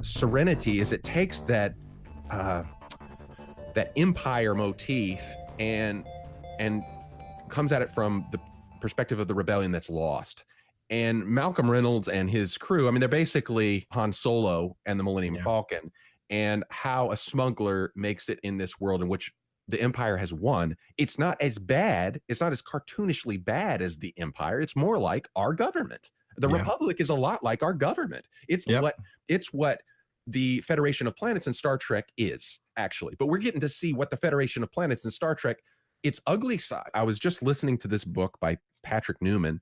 Serenity is it takes that that empire motif and comes at it from the perspective of the rebellion that's lost. And Malcolm Reynolds and his crew, I mean, they're basically Han Solo and the Millennium Falcon, and how a smuggler makes it in this world in which the Empire has won. It's not as bad. It's not as cartoonishly bad as the Empire. It's more like our government. The Republic is a lot like our government. It's what the Federation of Planets in Star Trek is, actually. But we're getting to see what the Federation of Planets in Star Trek, its ugly side. I was just listening to this book by Patrick Newman,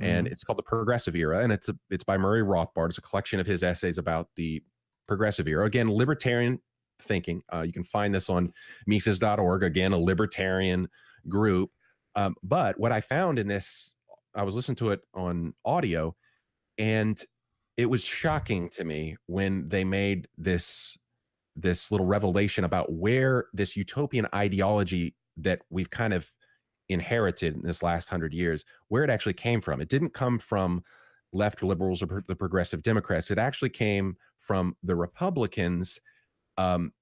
and it's called The Progressive Era, and it's by Murray Rothbard. It's a collection of his essays about the Progressive Era. Again, libertarian thinking. You can find this on Mises.org, again, a libertarian group. But what I found in this, I was listening to it on audio, and it was shocking to me when they made this little revelation about where this utopian ideology that we've kind of inherited in this last 100 years, where it actually came from. It didn't come from left liberals or the progressive Democrats. It actually came from the Republicans, and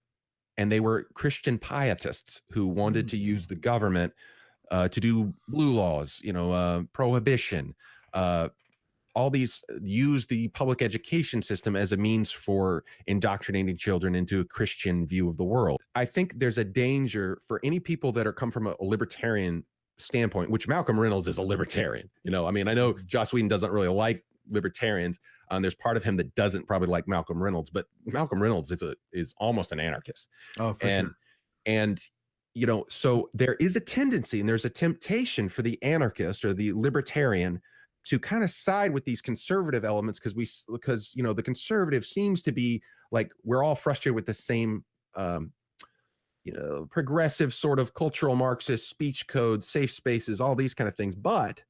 they were Christian pietists who wanted to use the government to do blue laws, prohibition, all these, use the public education system as a means for indoctrinating children into a Christian view of the world. I think there's a danger for any people that come from a libertarian standpoint, which Malcolm Reynolds is a libertarian. I mean, I know Joss Whedon doesn't really like libertarians. There's part of him that doesn't probably like Malcolm Reynolds, but Malcolm Reynolds is almost an anarchist. Oh, for sure. And so there is a tendency and there's a temptation for the anarchist or the libertarian to kind of side with these conservative elements because the conservative seems to be like we're all frustrated with the same progressive sort of cultural Marxist speech codes, safe spaces, all these kind of things. But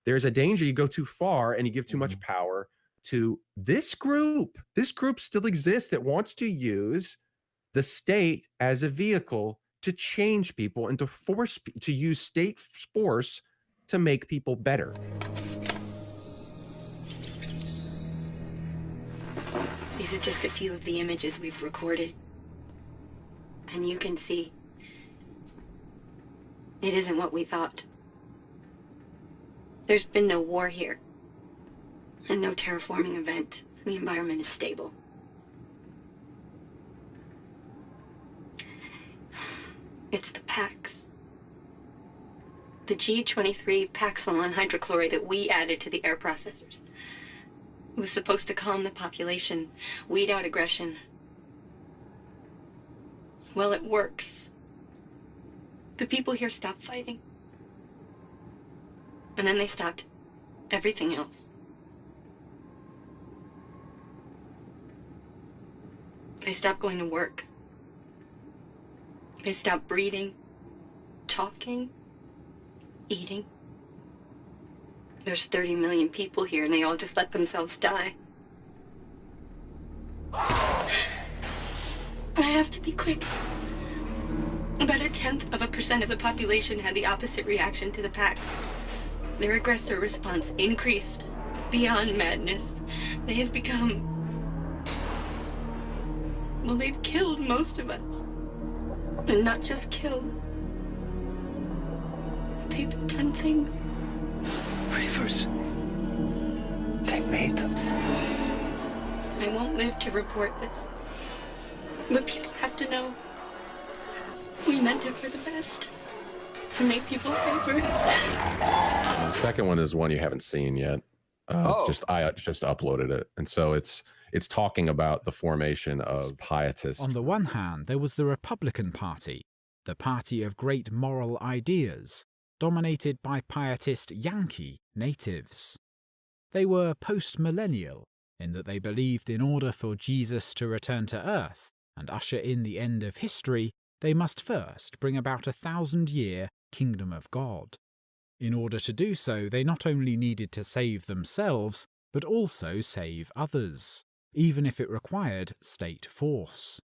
there's a danger you go too far and you give too much power to this group. This group still exists that wants to use the state as a vehicle to change people and to use state force to make people better. These are just a few of the images we've recorded. And you can see it isn't what we thought. There's been no war here and no terraforming event. The environment is stable. It's the Pax. The G23 Paxylon hydrochloride that we added to the air processors. It was supposed to calm the population, weed out aggression. Well, it works. The people here stopped fighting. And then they stopped everything else. They stopped going to work. They stopped breeding, talking, eating. There's 30 million people here and they all just let themselves die. I have to be quick. About 0.1% of the population had the opposite reaction to the Pax. Their aggressor response increased beyond madness. They have become... well, they've killed most of us. And not just killed. They've done things. Reavers. They made them. I won't live to report this. But people have to know. We meant it for the best. To make people safer. The second one is one you haven't seen yet. I just uploaded it. And so it's talking about the formation of pietists. On the one hand, there was the Republican Party, the party of great moral ideas, dominated by pietist Yankee natives. They were post-millennial in that they believed in order for Jesus to return to Earth and usher in the end of history, they must first bring about 1,000-year kingdom of God. In order to do so, they not only needed to save themselves, but also save others, even if it required state force.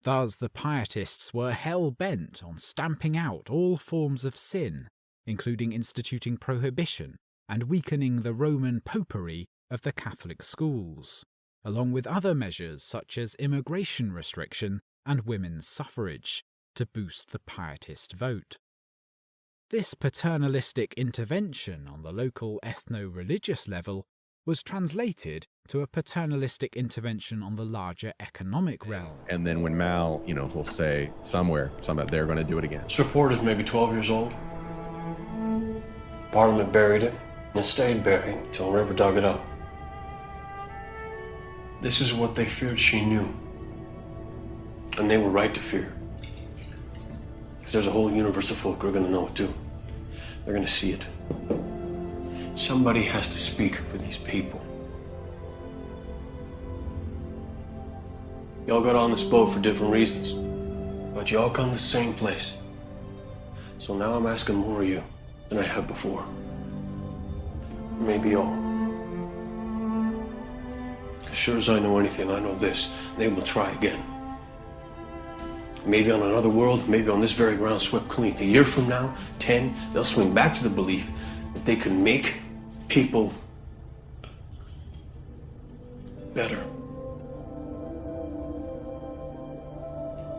Thus the pietists were hell-bent on stamping out all forms of sin, including instituting prohibition and weakening the Roman popery of the Catholic schools, along with other measures such as immigration restriction and women's suffrage, to boost the pietist vote. This paternalistic intervention on the local ethno-religious level was translated to a paternalistic intervention on the larger economic realm. And then when Mao, he'll say somewhere they're going to do it again. This report is maybe 12 years old. Parliament buried it, and it stayed buried until River dug it up. This is what they feared she knew. And they were right to fear. Because there's a whole universe of folk who are going to know it too. They're going to see it. Somebody has to speak for these people. Y'all got on this boat for different reasons, but y'all come to the same place. So now I'm asking more of you than I have before. Maybe all. As sure as I know anything, I know this. They will try again. Maybe on another world, maybe on this very ground swept clean. A year from now, 10, they'll swing back to the belief that they can make people better.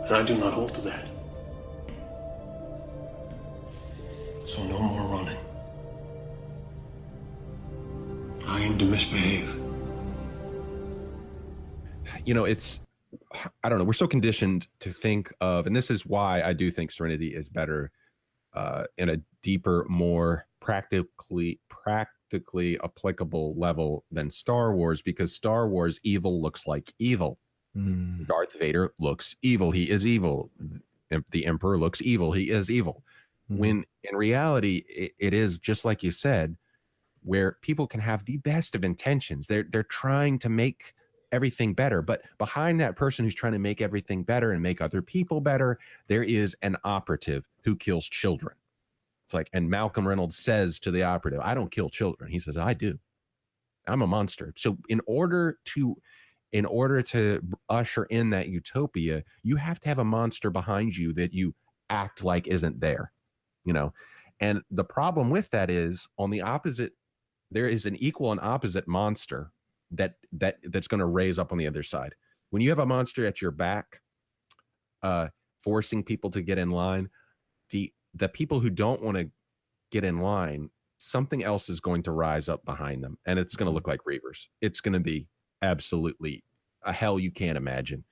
And I do not hold to that. So no more running. I aim to misbehave. I don't know. We're so conditioned to think of, and this is why I do think Serenity is better in a deeper, more practically applicable level than Star Wars, because Star Wars evil looks like evil. Darth Vader looks evil. He is evil. The Emperor looks evil. He is evil. When in reality, it is just like you said, where people can have the best of intentions. They're trying to make everything better, but behind that person who's trying to make everything better and make other people better, there is an operative who kills children. It's like, and Malcolm Reynolds says to the operative, "I don't kill children." He says, "I do. I'm a monster." So in order to usher in that utopia, you have to have a monster behind you that you act like isn't there, And the problem with that is, on the opposite, there is an equal and opposite monster that's going to raise up on the other side. When you have a monster at your back, forcing people to get in line, the people who don't want to get in line, something else is going to rise up behind them, and it's going to look like Reavers. It's going to be absolutely a hell you can't imagine.